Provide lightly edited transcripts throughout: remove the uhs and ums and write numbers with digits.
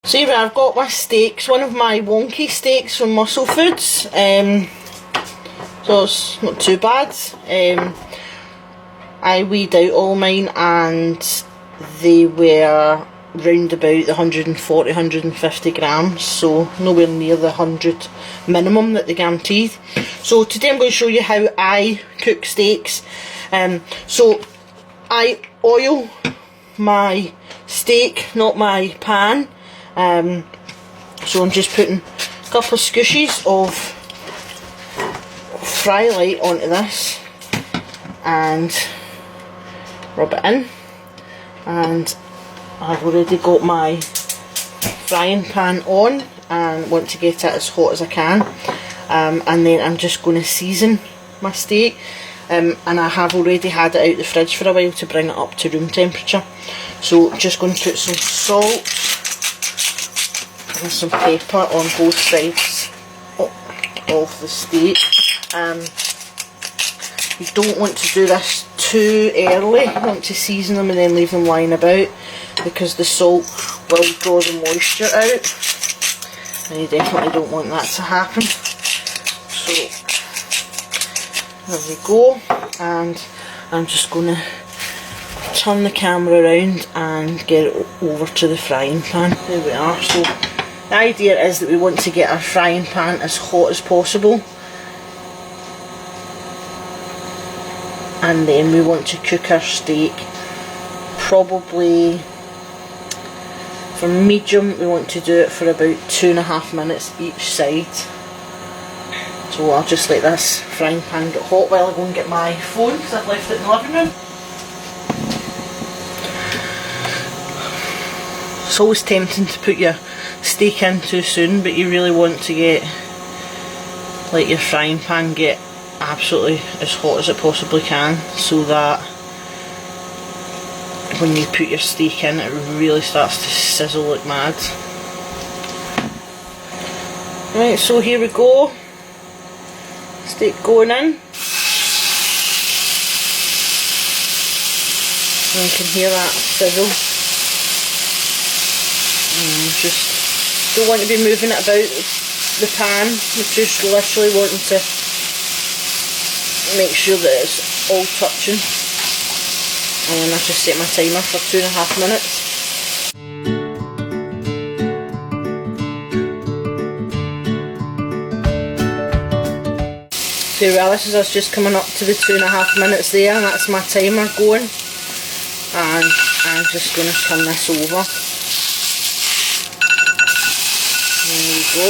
So here I've got my steaks, one of my wonky steaks from Muscle Foods, so it's not too bad. I weighed out all mine and they were round about the 140-150 grams, so nowhere near the 100 minimum that they guaranteed. So today I'm going to show you how I cook steaks. So I oil my steak, not my pan. So I'm just putting a couple of scooshes of Fry Light onto this and rub it in, and I've already got my frying pan on and want to get it as hot as I can, and then I'm just going to season my steak, and I have already had it out the fridge for a while to bring it up to room temperature. So just going to put some salt and some pepper on both sides of the steak. You don't want to do this too early. You want to season them and then leave them lying about, because the salt will draw the moisture out, and you definitely don't want that to happen. So there we go, and I'm just going to turn the camera around and get it over to the frying pan. There we are. So the idea is that we want to get our frying pan as hot as possible, and then we want to cook our steak probably, for medium we want to do it for about 2.5 minutes each side. So I'll just let this frying pan get hot while I go and get my phone, because I've left it in the living room. It's always tempting to put your steak in too soon, but you really want to let your frying pan get absolutely as hot as it possibly can, so that when you put your steak in it really starts to sizzle like mad. Right, so here we go. Steak going in. And you can hear that sizzle. Just don't want to be moving it about the pan. You're just literally wanting to make sure that it's all touching. And I just set my timer for 2.5 minutes. So well, this is us just coming up to the 2.5 minutes there, and that's my timer going. And I'm just going to turn this over. There we go.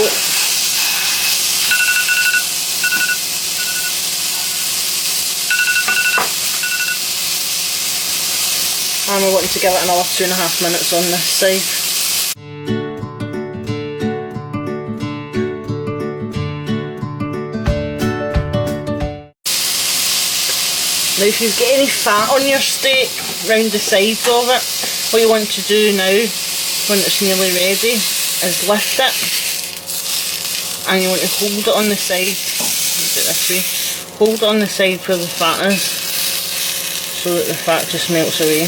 And we're wanting to give it another 2.5 minutes on this side. Now if you've got any fat on your steak round the sides of it, what you want to do now, when it's nearly ready, is lift it, and you want to hold it on the side, do it this way, hold it on the side where the fat is, so that the fat just melts away.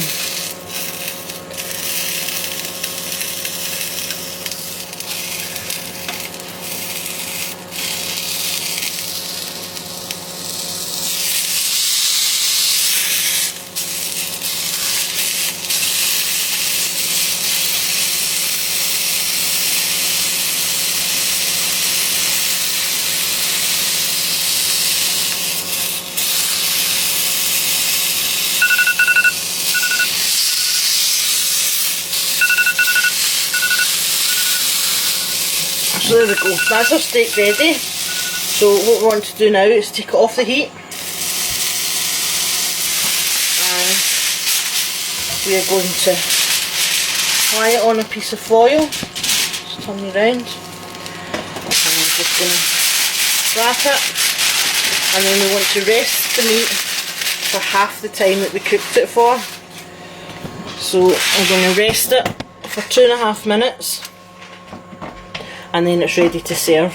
So there we go, that's our steak ready. So what we want to do now is take it off the heat, and we are going to apply it on a piece of foil. Just turn it around, and we're just going to wrap it, and then we want to rest the meat for half the time that we cooked it for. So I'm going to rest it for 2.5 minutes, and then it's ready to serve.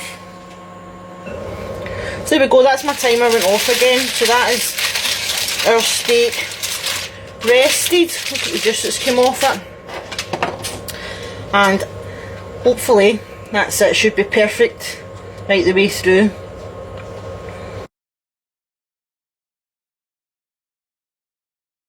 So there we go, that's my timer went off again. So that is our steak rested. Look at the juice that's come off it. And hopefully that's it, should be perfect right the way through.